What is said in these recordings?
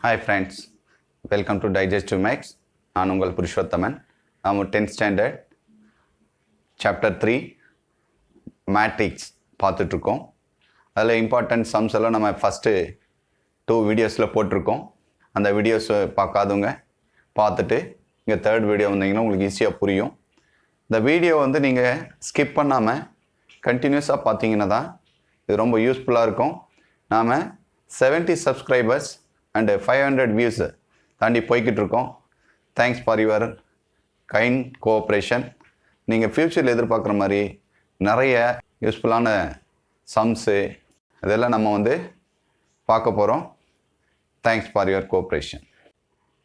Hi friends, welcome to Digestive Max. நான் உங்கள் புருஷோத்தமன். நம்ம 10th ஸ்டாண்டர்ட் சாப்டர் 3 மேட்ரிக்ஸ் பார்த்துட்ருக்கோம். அதில் இம்பார்ட்டன்ட் சம்ஸ் எல்லாம் நம்ம ஃபஸ்ட்டு 2 வீடியோஸில் போட்டிருக்கோம். அந்த வீடியோஸ் பார்க்காதவங்க பார்த்துட்டு இங்கே தேர்ட் வீடியோ வந்தீங்கன்னா உங்களுக்கு ஈஸியாக புரியும். இந்த வீடியோ நீங்கள் ஸ்கிப் பண்ணாமல் கண்டினியூஸாக பார்த்தீங்கன்னா தான் இது ரொம்ப யூஸ்ஃபுல்லாக இருக்கும். நாம் 70 சப்ஸ்கிரைபர்ஸ் அண்ட் 500 வியூஸ் தாண்டி போய்கிட்டு இருக்கோம். Thanks for your kind cooperation. நீங்கள் ஃப்யூச்சரில் எதிர்பார்க்குற மாதிரி நிறைய யூஸ்ஃபுல்லான சம்ஸு இதெல்லாம் நம்ம பார்க்க போகிறோம். Thanks for your cooperation.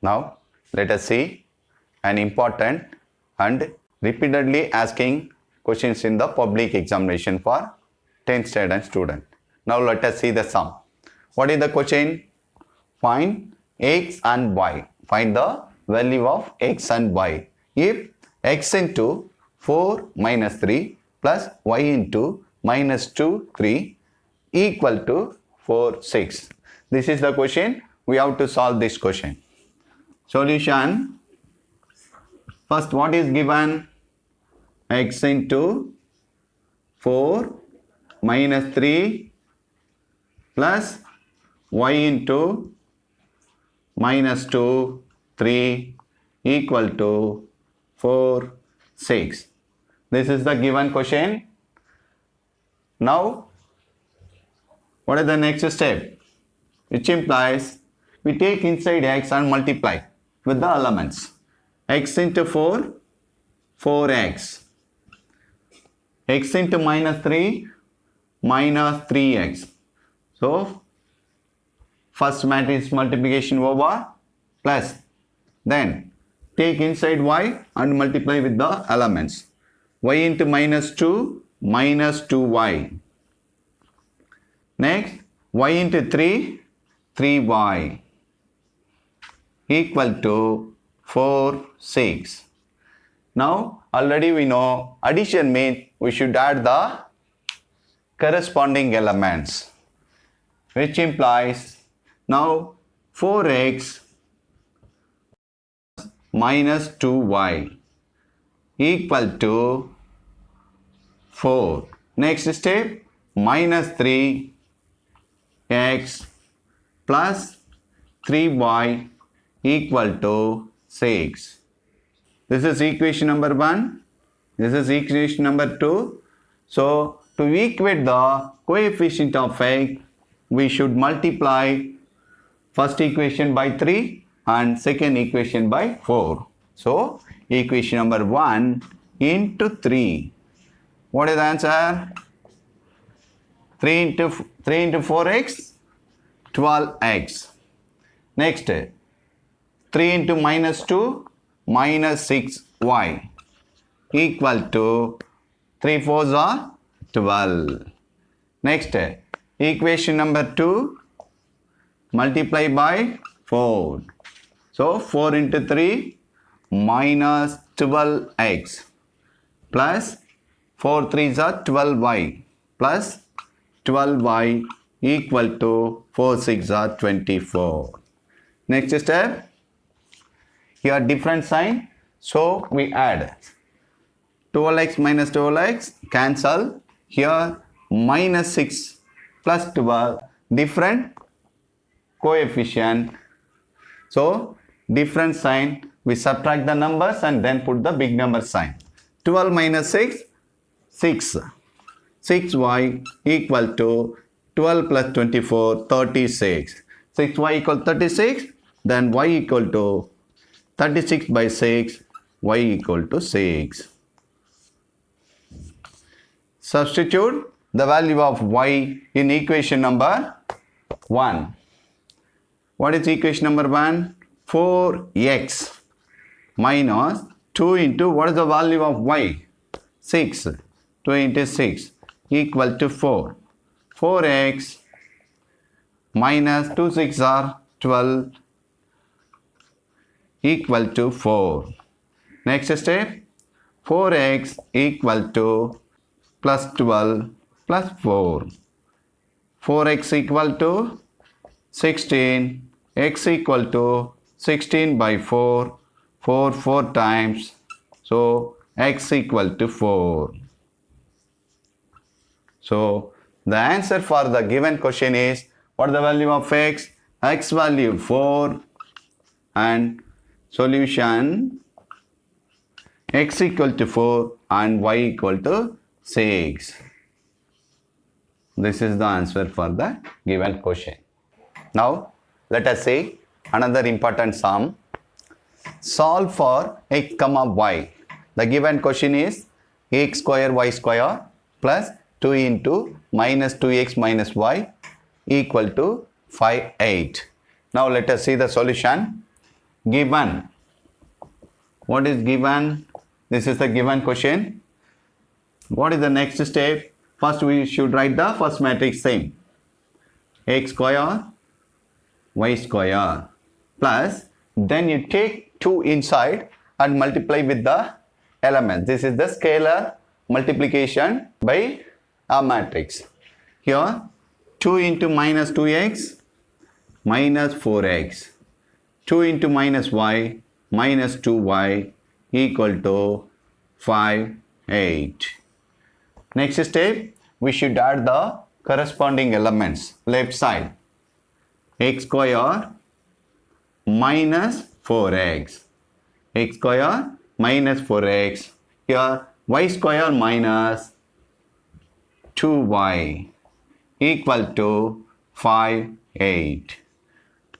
Now let us see an important and repeatedly asking questions in the public examination for 10th standard student. Now let us see the sum. What is the question? Find x and y. Find the value of x and y. If x into 4 minus 3 plus y into minus 2 3 equal to 4 6. This is the question. We have to solve this question. Solution. First, what is given? X into 4 minus 3 plus y into minus 2 3 equal to 4 6. This is the given question. Now what is the next step, which implies we take inside x and multiply with the elements. X into 4 4x, x into minus 3 minus 3x. So first matrix multiplication over plus, then take inside y and multiply with the elements. Y into minus 2 minus 2y. Next y into 3 3y equal to 4 6. Now already we know addition means we should add the corresponding elements, which implies now 4x minus 2y equal to 4. Next step, minus 3x plus 3y equal to 6. This is equation number 1. This is equation number 2. So to equate the coefficient of x, we should multiply first equation by 3 and second equation by 4. So equation number 1 into 3. What is the answer? 3 into 4x 12x. Next 3 into minus 2 minus 6y equal to 3 4s are 12. Next equation number 2 multiply by 4. So 4 into 3 minus 12x plus 4 3s are 12y plus 12y equal to 4 6 are 24. Next step, here different sign, so we add 12x minus 12x cancel. Here minus 6 plus 12 different coefficient, so different sign, we subtract the numbers and then put the big number sign. 12 minus 6 6y equal to 12 plus 24 36. 6y equal 36, then y equal to 36 by 6, y equal to 6. Substitute the value of y in equation number 1. What is equation number 1? 4x minus 2 into, what is the value of y? 6. 2 into 6 equal to 4. 4x minus 2 6 are 12 equal to 4. Next step, 4x equal to plus 12 plus 4. 4x equal to 16 x equal to 16 by 4, 4 times, so x equal to 4. So the answer for the given question is, what is the value of x? X value 4 and solution x equal to 4 and y equal to 6. This is the answer for the given question. Now let us see another important sum. Solve for x comma y. The given question is x square y square plus 2 into minus 2x minus y equal to 5, 8. Now let us see the solution. Given. What is given? This is the given question. What is the next step? First we should write the first matrix same. X square y square plus, then you take 2 inside and multiply with the elements. This is the scalar multiplication by a matrix. Here 2 into minus 2x minus 4x, 2 into minus y minus 2y equal to 5, 8. Next step, we should add the corresponding elements left side. X square minus 4x, x square minus 4x, here y square minus 2y equal to 5, 8.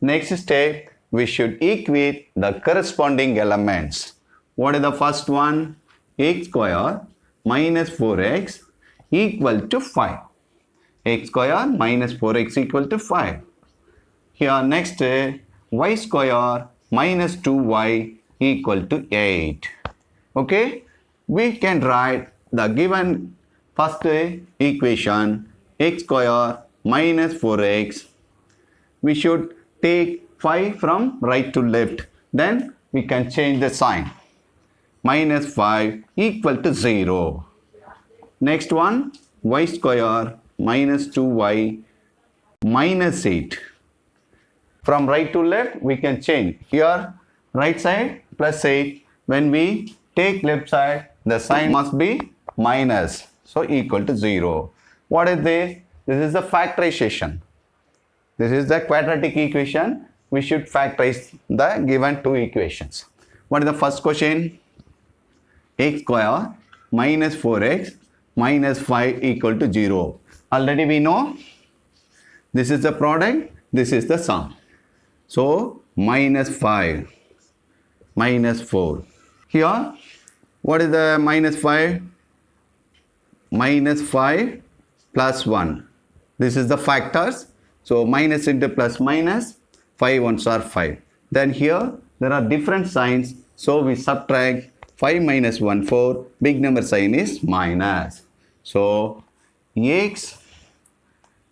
Next step, we should equate the corresponding elements. What is the first one? X square minus 4x equal to 5. X square minus 4x equal to 5. Here next, y square minus 2y equal to 8. Okay, we can write the given first equation, x square minus 4x. We should take 5 from right to left. Then we can change the sign. Minus 5 equal to 0. Next one, y square minus 2y minus 8. From right to left, we can change. Here, right side plus 8. When we take left side, the sign must be minus. So, equal to 0. What is this? This is the factorization. This is the quadratic equation. We should factorize the given 2 equations. What is the first question? X square minus 4x minus 5 equal to 0. Already we know this is the product, this is the sum. So, minus 5 minus 4. Here, what is the minus 5? Minus 5 plus 1. This is the factors. So, minus into plus minus, 5 ones are 5. Then here, there are different signs. So, we subtract 5 minus 1, 4. Big number sign is minus. So, x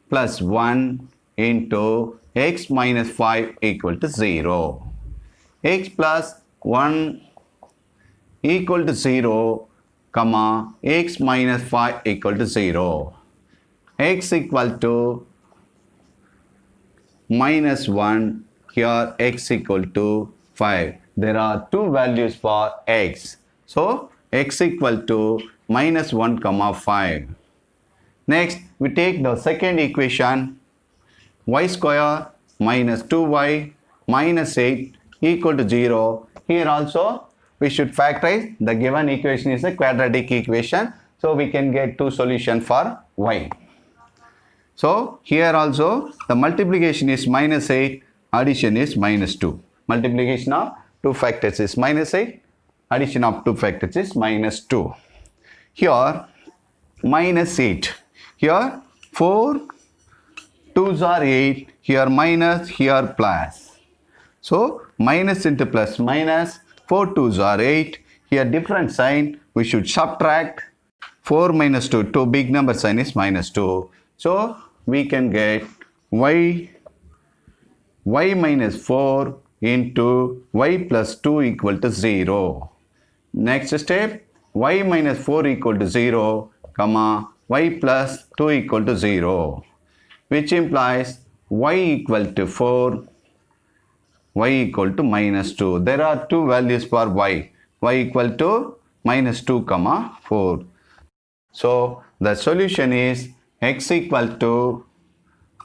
plus 1 into x minus 5 equal to 0. X plus 1 equal to 0, comma, x minus 5 equal to 0. X equal to minus 1, here x equal to 5. There are 2 values for x. So, x equal to minus 1 comma 5. Next, we take the second equation, y square minus 2y minus 8 equal to 0. Here also, we should factorize. The given equation is a quadratic equation. So, we can get 2 solutions for y. So, here also, the multiplication is minus 8, addition is minus 2. Multiplication of 2 factors is minus 8, addition of 2 factors is minus 2. Here, minus 8. Here, 4 2s are 8. Here, minus, here, plus. So, minus into plus minus, 4 2s are 8. Here, different sign. We should subtract 4 minus 2. 2 big number sign is minus 2. So, we can get y minus 4 into y plus 2 equal to 0. Next step, y minus 4 equal to 0, comma, y plus 2 equal to 0, which implies y equal to 4 y equal to minus 2. There are two values for y. Y equal to minus 2 comma 4. So the solution is x equal to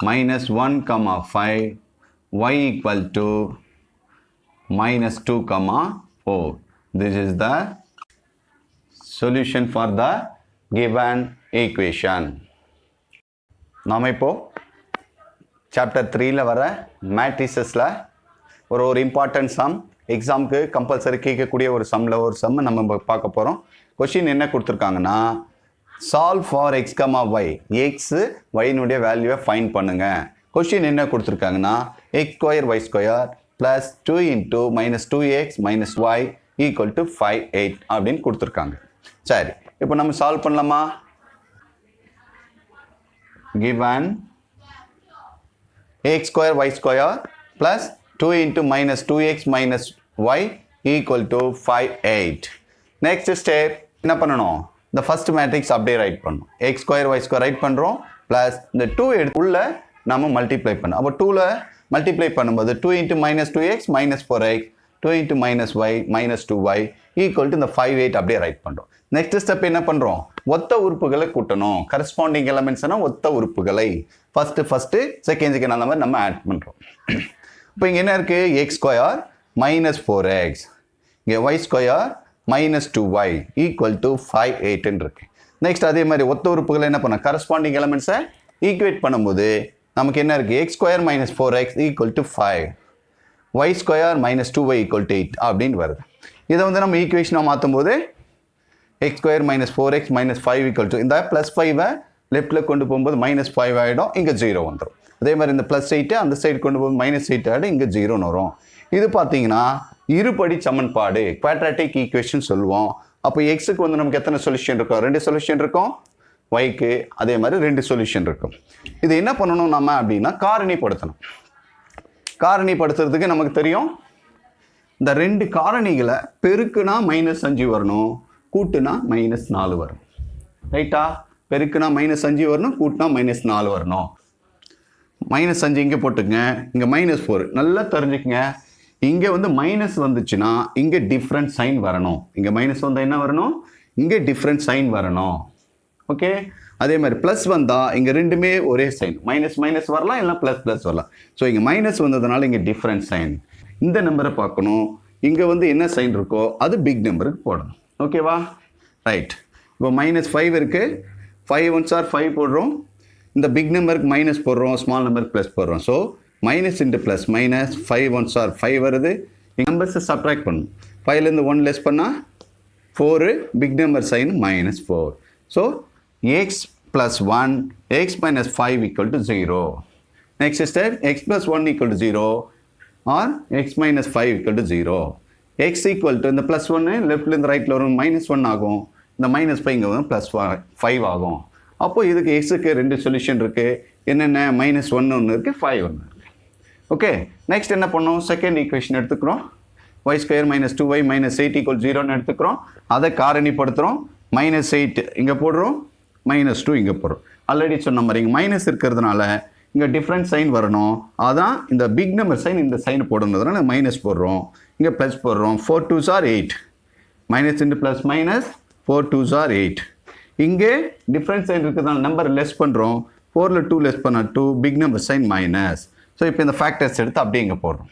minus 1 comma 5, y equal to minus 2 comma 4. This is the solution for the given equation. நாம இப்போ chapter 3ல வர மேட்ரிசஸ்ல ஒரு important some எக்ஸாமுக்கு compulsory கேட்கக்கூடிய ஒரு some நம்ம பார்க்க போகிறோம். கொஷின் என்ன கொடுத்துருக்காங்கன்னா, solve for x comma y, x ஒய்னுடைய வேல்யூவை ஃபைன் பண்ணுங்க. கொஷின் என்ன கொடுத்துருக்காங்கன்னா, x square y square plus 2 into minus 2x minus y equal to 5, 8 அப்படின்னு கொடுத்துருக்காங்க. சரி, இப்போ நம்ம சால்வ் பண்ணலாமா? given x square y square plus 2 into minus 2x minus y equal to 5, 8. Next step என்ன பண்ணணும்? The first matrix அப்படியே right பண்ணணும். x square y square right பண்ணுறோம், plus இந்த 2 உள்ள நம்ம மல்டிப்ளை பண்ணோம். அப்போ 2ல மல்டிப்ளை பண்ணும்போது 2 into minus 2x minus 4x 2 into minus y minus 2y equal to இந்த 5, 8 அப்படியே ரைட் பண்ணுறோம். நெக்ஸ்ட் ஸ்டெப் என்ன பண்ணுறோம்? ஒத்த உறுப்புகளை கூட்டணும். கரஸ்பாண்டிங் எலமெண்ட்ஸ்னா ஒத்த உறுப்புகளை ஃபர்ஸ்ட் செகண்ட் அந்த மாதிரி நம்ம ஆட் பண்ணுறோம். இப்போ இங்கே என்ன இருக்குது? எக்ஸ் ஸ்கொயர் மைனஸ் 4x, இங்கே y square minus 2y equal to 5, 8 இருக்கு. நெக்ஸ்ட் அதே மாதிரி ஒத்த உறுப்புகளை என்ன பண்ணோம்? கரஸ்பாண்டிங் எலமெண்ட்ஸை ஈக்குவேட் பண்ணும்போது நமக்கு என்ன இருக்குது? X square minus 4x equal to 5, y square minus 2y equal to 8 அப்படின்னு வருது. இதை வந்து நம்ம ஈக்குவேஷனாக மாற்றும் போது x square minus 4x minus 5 equal to இந்த plus 5 லெஃப்டில் கொண்டு போகும்போது minus 5 ஆகிடும், இங்கே 0 வந்துடும். அதே மாதிரி இந்த plus 8 அந்த சைடு கொண்டு போகும்போது minus 8 ஆகிடும், இங்கே 0 வரும். இது பார்த்தீங்கன்னா இருபடி சமன்பாடு, குவாட்ராட்டிக் ஈக்குவேஷன் சொல்லுவோம். அப்போ எக்ஸுக்கு வந்து நமக்கு எத்தனை சொல்யூஷன் இருக்கும்? 2 சொல்யூஷன் இருக்கும். ஒய்க்கு அதே மாதிரி 2 சொல்யூஷன் இருக்கும். இது என்ன பண்ணணும் நம்ம அப்படின்னா, காரணிப்படுத்தணும். காரணிப்படுத்துறதுக்கு நமக்கு தெரியும், இந்த 2 காரணிகளை பெருக்குனா -5 வரணும், கூட்டுனா -4 வரும். ரைட்டா? பெருக்குனா -5 வரணும், கூட்டினா -4 வரணும். -5 இங்கே போட்டுங்க, இங்கே -4. நல்லா தெரிஞ்சுக்கங்க, இங்கே வந்து மைனஸ் வந்துச்சுன்னா இங்கே டிஃப்ரெண்ட் சைன் வரணும். இங்கே மைனஸ் வந்தால் என்ன வரணும்? இங்கே டிஃப்ரெண்ட் சைன் வரணும். ஓகே, அதே மாதிரி ப்ளஸ் வந்தால் இங்கே ரெண்டுமே ஒரே சைன், மைனஸ் வரலாம், இல்லை ப்ளஸ் வரலாம். ஸோ இங்கே மைனஸ் வந்ததுனால இங்கே டிஃப்ரெண்ட் சைன். இந்த நம்பரை பார்க்கணும், இங்கே வந்து என்ன சைன் இருக்கோ அது பிக் நம்பருக்கு போடணும். ஓகேவா? ரைட். இப்போ -5 இருக்குது, 5 1s are 5 போடுறோம், இந்த பிக் நம்பருக்கு மைனஸ் போடுறோம், ஸ்மால் நம்பருக்கு ப்ளஸ் போடுறோம். So minus into plus minus, 5 1s are 5 வருது. நம்பர்ஸை சப்ட்ராக்ட் பண்ணணும். 5லேருந்து 1 லெஸ் பண்ணால் 4, big number sign -4. So x plus 1 x minus 5 equal to 0. Next step, x plus 1 equal to 0 or x minus 5 equal to 0. x equal to இந்த plus 1 லெஃப்ட்லேருந்து ரைட்டில் வரும் -1 ஆகும், இந்த -5 இங்கே வரும் +5 ஆகும். அப்போது இதுக்கு எக்ஸுக்கு 2 சொல்யூஷன் இருக்குது. என்னென்ன? -1 ஒன்று இருக்குது, 5 ஒன்று இருக்குது. ஓகே, நெக்ஸ்ட் என்ன பண்ணோம்? செகண்ட் ஈக்குவேஷன் எடுத்துக்கிறோம். y square minus 2y minus 8 equal 0ன்னு எடுத்துக்கிறோம். அதை காரணிப்படுத்துகிறோம். -8 இங்கே போடுறோம், -2 இங்கே போடுறோம். ஆல்ரெடி சொன்ன மாதிரி இங்கே மைனஸ் இருக்கிறதுனால இங்கே டிஃப்ரெண்ட் சைன் வரணும். அதான் இந்த பிக் நம்பர் சைன் இந்த சைன் போடுறதுனால மைனஸ் போடுறோம், இங்கே ப்ளஸ் போடுறோம். 4 2s are 8, minus into plus minus, 4 2s are 8. இங்கே டிஃப்ரெண்ட் சைன் இருக்கிறதுனால நம்பர் லெஸ் பண்ணுறோம். 4ல் 2 லெஸ் பண்ணால் 2, big number sign minus. So இப்போ இந்த ஃபேக்டர்ஸ் எடுத்து அப்படியே இங்கே போடுறோம்.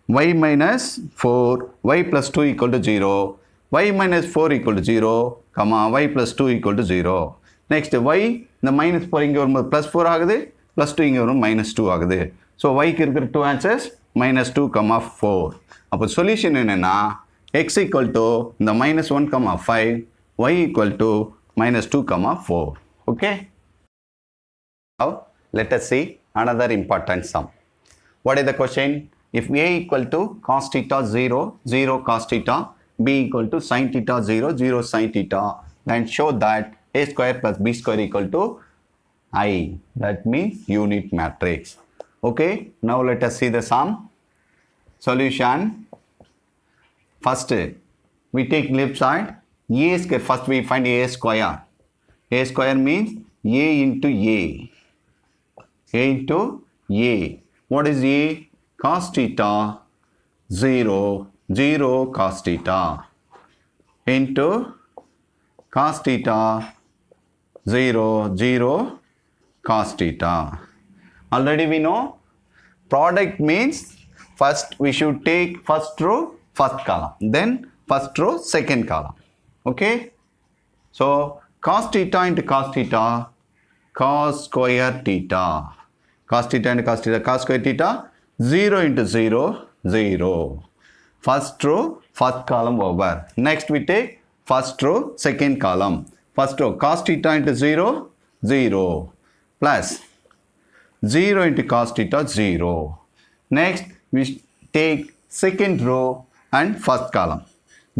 y minus 4, y plus 2 equal to 0, y minus 4 equal to 0, comma y plus 2 equal to 0. Next y இந்த -4 இங்கே வரும்போது +4 ஆகுது, +2 இங்கே வரும் -2 ஆகுது. ஸோ yக்கு இருக்கிற 2 ஆன்சர்ஸ் -2, 4. அப்போ சொல்யூஷன் என்னென்னா x equal to இந்த -1, 5, y equal to -2, 4. Okay? Now let us see another important sum. What is the question? If a equal to cos theta 0, 0 cos theta, b equal to sin theta 0, 0 sin theta, then show that a square plus b square equal to I. That means unit matrix. Okay, now let us see the sum. Solution. First, we take left side. A square. First, we find a square. A square means a into a. A into a. What is a? cos theta 0, 0 cos theta into cos theta 0, 0 cos theta. Already we know product means first we should take first row, first column, then first row, second column. Okay? So cos theta into cos theta, cos square theta. Cos theta into cos theta, cos square theta, 0 into 0, 0. First row, first column over. Next we take first row, second column. First row, cos theta into 0, 0. Plus 0 into cos theta, 0. Next we take second row and first column.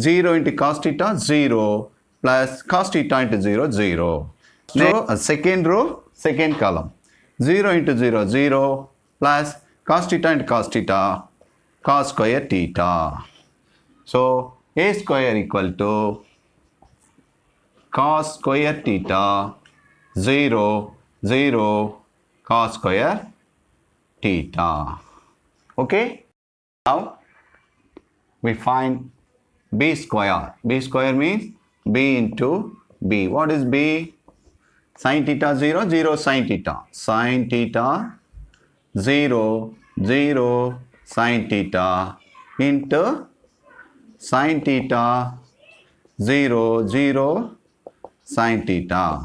0 into cos theta, 0. Plus cos theta into 0, 0. Next, second row, second column. 0 into 0, 0. Plus cos theta into cos theta, cos square theta. So a square equal to cos square theta 0, 0 cos square theta. Okay? Now we find b square. B square means b into b. What is b? Sin theta 0, 0 sin theta. Sin theta 0, 0 sin theta into sin theta 0, 0 sin theta.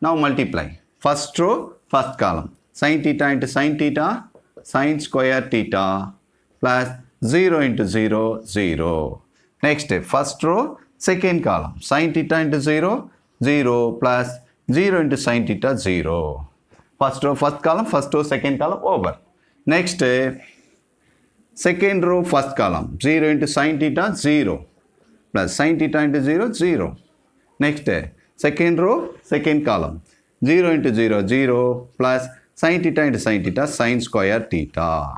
Now multiply. First row, first column. Sin theta into sin theta, sin square theta plus 0 into 0, 0. Next, first row, second column. Sin theta into 0, 0 plus 0 into sin theta, 0. First row, first column, first row, second column, over. Next, second row, first column. 0 into sin theta, 0. Plus sin theta into 0, 0. Next, second row, second column. 0 into 0, 0. Plus sin theta into sin theta, sin square theta.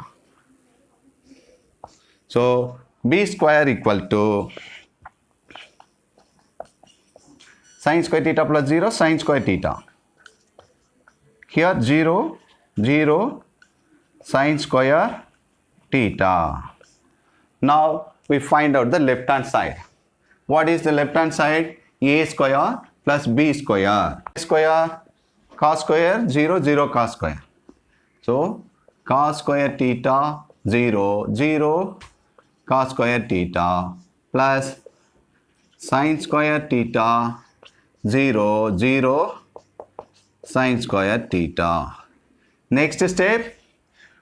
So, b square equal to sin square theta plus 0, sin square theta. Here 0, 0, sin square theta. Now we find out the left hand side. What is the left hand side? A square plus b square. A square, cos square, 0, 0 cos square. So cos square theta 0, 0 cos square theta plus sin square theta 0, 0 sin square theta. Next step,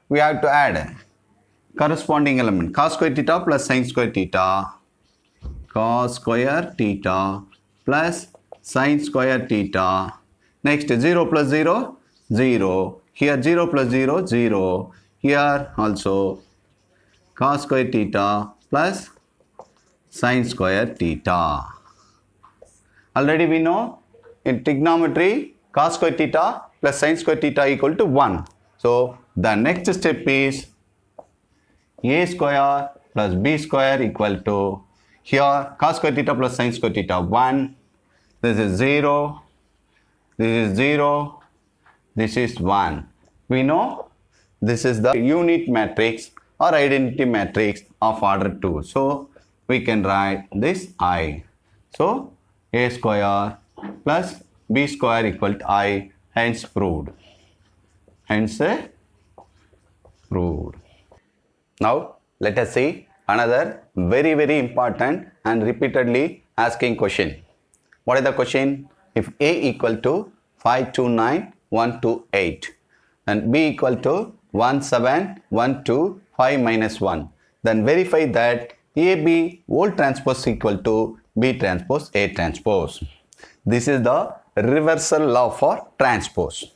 we have to add corresponding element. Cos square theta plus sin square theta. Cos square theta plus sin square theta. Next, 0 plus 0, 0. Here 0 plus 0, 0. Here also cos square theta plus sin square theta. Already we know in trigonometry cos square theta plus sin square theta equal to 1. So the next step is a square plus b square equal to, here cos square theta plus sin square theta 1. This is 0. This is 0. This is 1. We know this is the unit matrix or identity matrix of order 2. So we can write this I. So a square plus b square equal to I, hence proved. Hence proved. Now let us see another very important and repeatedly asking question. What is the question? If a equal to 529128 and b equal to 17125 minus 1, then verify that AB whole transpose equal to B transpose A transpose. This is the reversal law for transpose.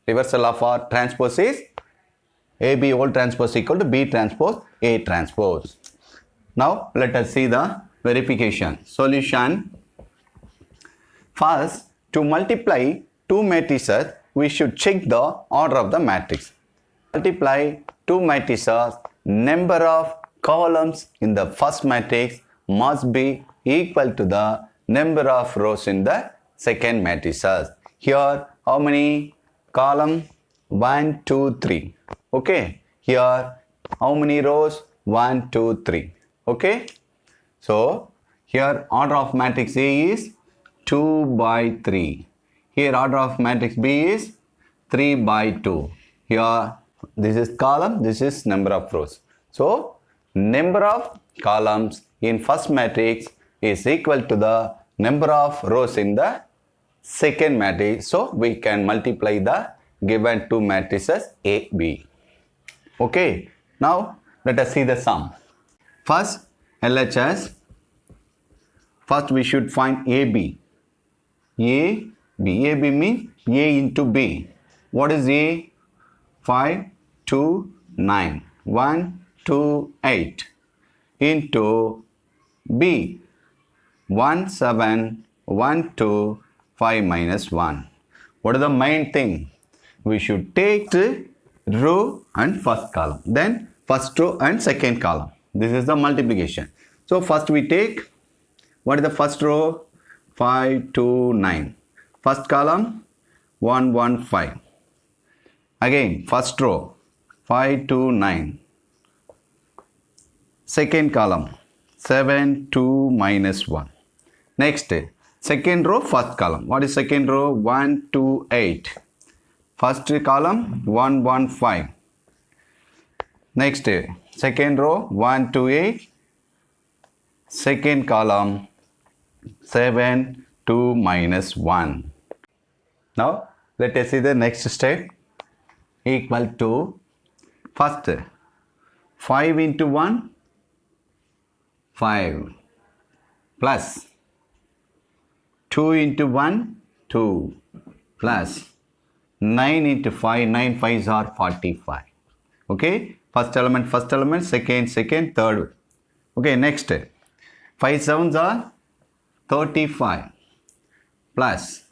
Reversal law for transpose is AB whole transpose equal to B transpose A transpose. Now let us see the verification. Solution. First, to multiply two matrices, we should check the order of the matrix. Multiply two matrices, number of columns in the first matrix must be equal to the number of rows in the second matrices. Here, how many column? 1, 2, 3. Okay. Here, How many rows? 1, 2, 3. Okay. So here order of matrix A is 2 by 3. Here order of matrix B is 3 by 2. Here this is column, this is number of rows. So number of columns in first matrix is equal to the number of rows in the second matrix. So we can multiply the given two matrices A, B. Okay. Now let us see the sum. First LHS. First we should find AB. AB means A into B. What is A? 5, 2, 9. 1, 2, 8. Into B. 1, 7, 1, 2, 5 minus 1. What is the main thing? We should take the row and first column. Then first row and second column. This is the multiplication. So first we take, what is the first row? 5, 2, 9. First column 1, 1, 5. Again first row 5, 2, 9. Second column 7, 2 minus 1. Next second row first column. What is second row? 1, 2, 8. First column 1, 1, 5. Next second row 1, 2, 8. Second column 7, 2 minus 1. Now let us see the next step. Equal to first 5 into 1, 5, plus 2 into 1, 2, plus 9 into 5, 9 5s are 45. Okay, first element, second, third. Okay, next 5 7s are 35, plus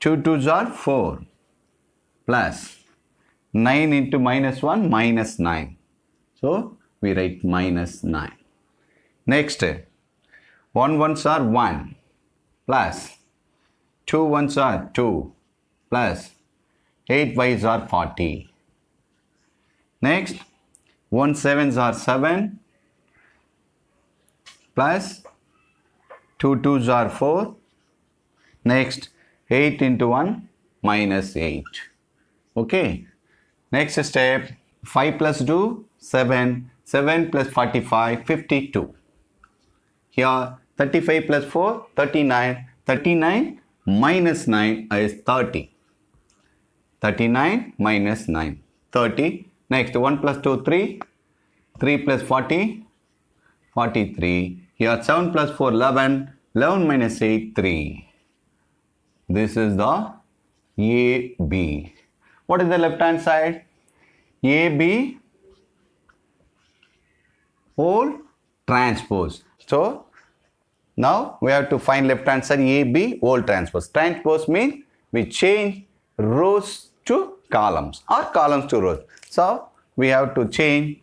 2 2s are 4, plus 9 into minus 1, minus 9. So we write minus 9. Next 1 1s are 1, plus 2 1s are 2, plus 8 5s are 40. Next 1 7s are 7, plus 2 2s are 4. Next 8 into 1, minus 8. Okay. Next step, 5 plus 2, 7, 7 plus 45, 52. Here 35 plus 4, 39, 39 minus 9 is 30. 39 minus 9, 30. Next 1 plus 2, 3, 3 plus 40, 43. Here 7 plus 4, 11, 11 minus 8, 3. This is the AB. What is the left hand side? AB whole transpose. So now we have to find left hand side AB whole transpose. Transpose means we change rows to columns or columns to rows. So we have to change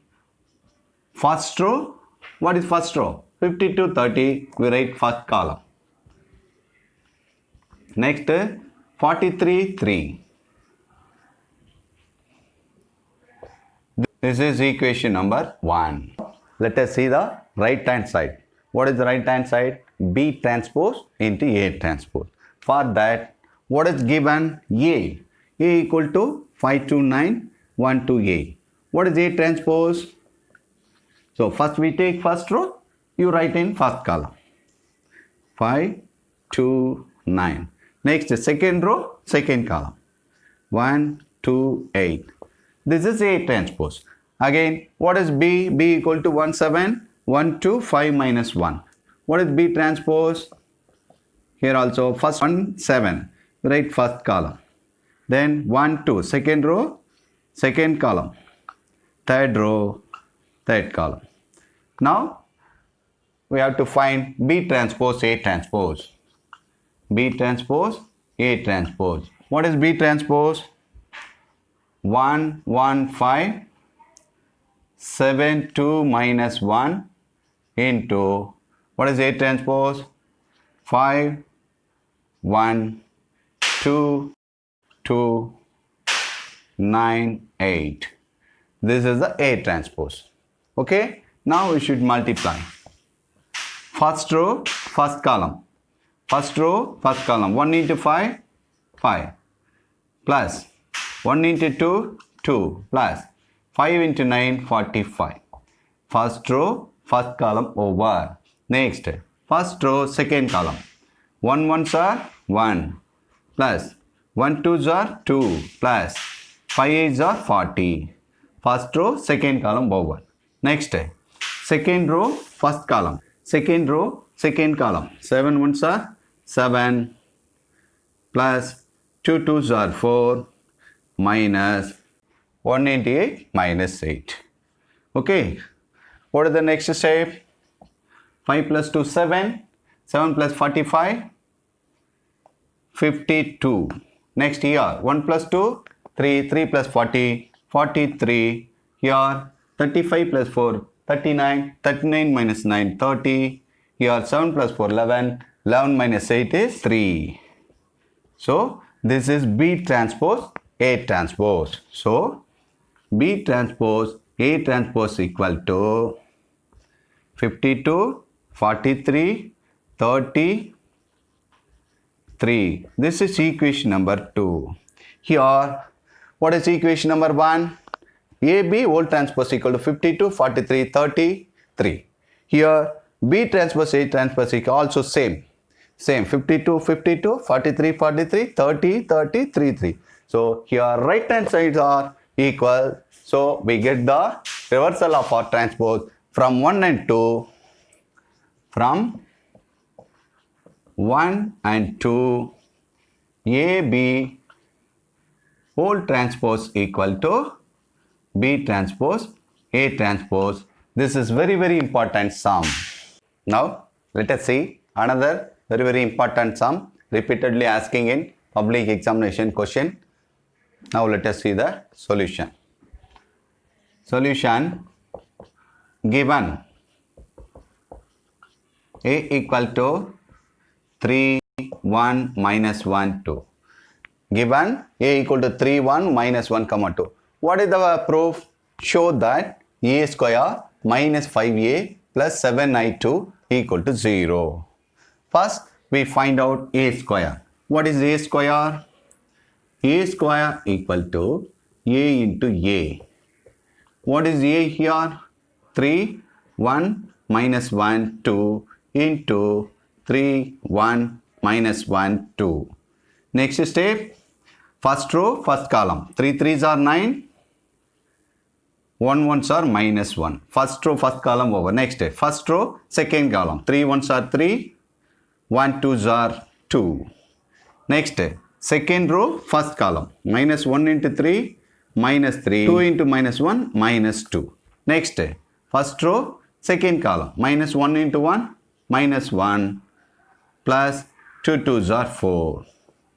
first row. What is first row? 52 30. We write first column. Next 43 3. This is equation number 1. Let us see the right hand side. What is the right hand side? B transpose into A transpose. For that, what is given? A. A equal to 5 to 9, 1 to A. What is A transpose? So first we take first row, you write in first column. 5, 2, 9. Next second row, second column. 1, 2, 8. This is A transpose. Again, what is B? B equal to 1, 7, 1, 2, 5 minus 1. What is B transpose? Here also first 1, 7. Write first column. Then 1, 2. Second row, second column. Third row, third column. Now we have to find B transpose A transpose. B transpose A transpose. What is B transpose? 1, 1, 5, 7, 2 minus 1 into, what is A transpose? 5, 1, 2, 2, 9, 8. This is the A transpose. Okay. Now we should multiply. First row, first column. First row, first column. 1 into 5, 5. Plus 1 into 2, 2. Plus 5 into 9, 45. First row, first column over. Next, first row, second column. 1 ones are 1. Plus 1 twos are 2. Plus 5 eights are 40. First row, second column over. Next, second row, first column. Second row, second column. 7 ones are 7. Plus 2 twos are 4. Minus 188 minus 8. Okay. What is the next step? 5 plus 2, 7. 7 plus 45, 52. Next here, 1 plus 2, 3. 3 plus 40, 43. Here, 35 plus 4, 39. 39 minus 9, 30. Here, 7 plus 4, 11. 11 minus 8 is 3. So, this is B transpose A transpose. So, B transpose A transpose equal to 52, 43, 33. This is equation number 2. Here, what is equation number 1? AB whole transpose equal to 52, 43, 33. Here, B transpose A transpose equal also same. Same 52, 52, 43, 43, 30, 30, 33. So, here right hand sides are equal. So, we get the reversal of our transpose from 1 and 2. From 1 and 2, AB whole transpose equal to B transpose A transpose. This is very, very important sum. Now, let us see another very, very important sum repeatedly asking in public examination question. Now, let us see the solution. Solution given A equal to 3, 1, minus 1, 2. Given A equal to 3, 1, minus 1, 2. What is the proof? Show that A square minus 5A plus 7I2 equal to 0. First, we find out A square. What is A square? A square equal to A into A. What is A here? 3, 1, minus 1, 2 into 3, 1, minus 1, 2. Next step, first row, first column. 3 3s are 9. 1 1s are minus 1. First row, first column over. Next step, first row, second column. 3 1s are 3. 1 2s are 2. Next step, second row, first column. Minus 1 into 3, minus 3. 2 into minus 1, minus 2. Next step, first row, second column. Minus 1 into 1, minus 1. Plus 2 2s are 4.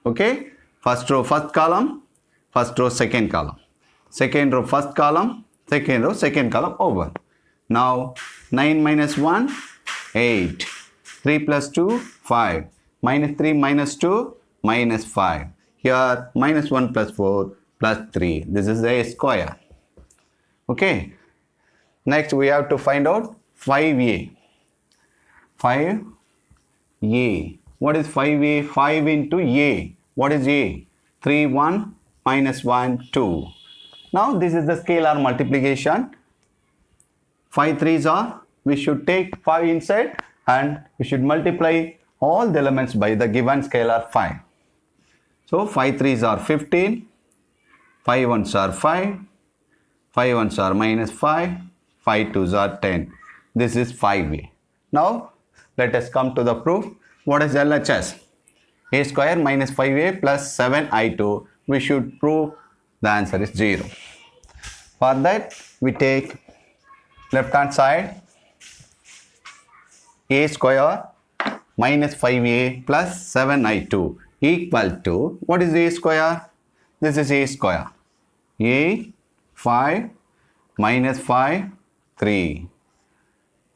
Okay. First row, first column. First row, second column. Second row, first column. Second row, second column over. Now, 9 minus 1, 8. 3 plus 2, 5. Minus 3 minus 2, minus 5. Here, minus 1 plus 4 plus 3. This is A square. Okay. Next, we have to find out 5A. 5A. What is 5A? 5 into A. What is A? 3, 1, minus 1, 2. Now, this is the scalar multiplication. 5 3s are, we should take 5 inside and we should multiply all the elements by the given scalar 5. So, 5 3s are 15. 5 1s are 5. 5 1s are minus 5. 5 2s are 10. This is 5A. Now, let us come to the proof. What is LHS? A square minus 5A plus 7I2. We should prove the answer is 0. For that, we take left hand side. A square minus 5A plus 7I2 equal to, what is A square? This is A square. A 5 minus 5 3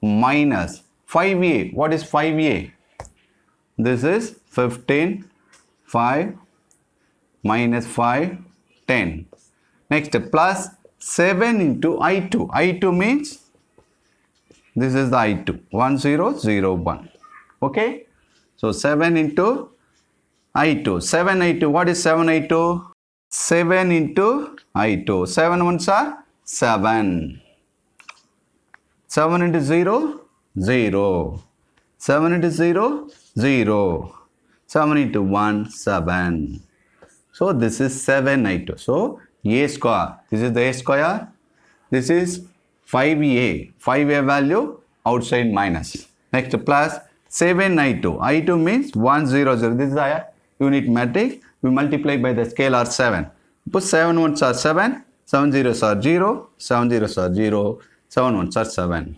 minus 5A. What is 5A? This is 15, 5 minus 5, 10. Next, plus 7 into I2. I2 means this is the I2. 1001. Okay. So 7 into I2. 7 I2. What is 7 I2? 7 into I2. 7 ones are 7. 7 into 0, 0. 7 into 0, 0. 7 into 1, 7. So this is 7 I2. So A square. This is the A square. This is 5A. 5A value outside minus. Next plus 7 I2. I2 means 100. This is the unit matrix. We multiply by the scalar 7. Put 7 ones are 7. 7 zeros are 0. 7 zeros are 0. 7 ones are 7.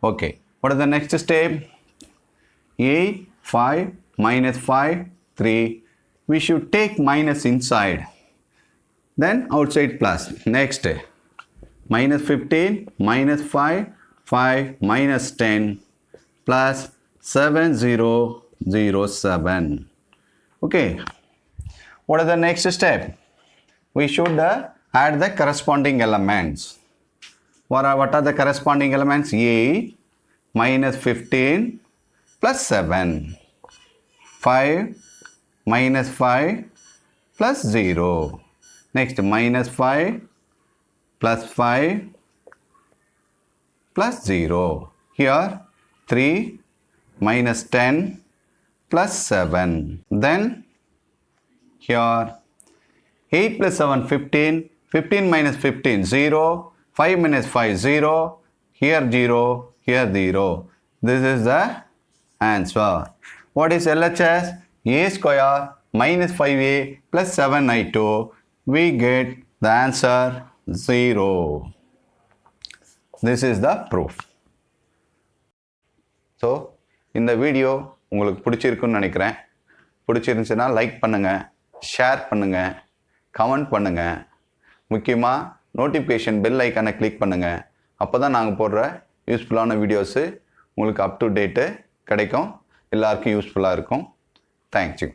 Okay. What is the next step? 8, 5, minus 5, 3. We should take minus inside. Then outside plus. Next. Minus 15, minus 5, 5, minus 10, plus 7, 0, 0, 7. Okay. What is the next step? We should add the corresponding elements. What are the corresponding elements? 8 minus 15 plus 7. 5 minus 5 plus 0. Next, minus 5 plus 5 plus 0. Here 3 minus 10 plus 7. Then here 8 plus 7, 15. 15 minus 15, 0. 5 minus 5, 0. Here 0. Here 0. This is the answer. What is LHS? A square minus 5A plus 7I2. We get the answer 0. This is the proof. So, இந்த video உங்களுக்கு பிடிச்சிருக்குன்னு நினைக்கிறேன். பிடிச்சிருந்துச்சுன்னா like பண்ணுங்க, share பண்ணுங்க, comment பண்ணுங்க. முக்கியமாக notification bell ஐக்கானை கிளிக் பண்ணுங்க. அப்போ தான் நாங்கள் போடுற யூஸ்ஃபுல்லான வீடியோஸு உங்களுக்கு அப் டு டேட்டு கிடைக்கும். எல்லாருக்கும் யூஸ்ஃபுல்லாக இருக்கும். தேங்க்யூ.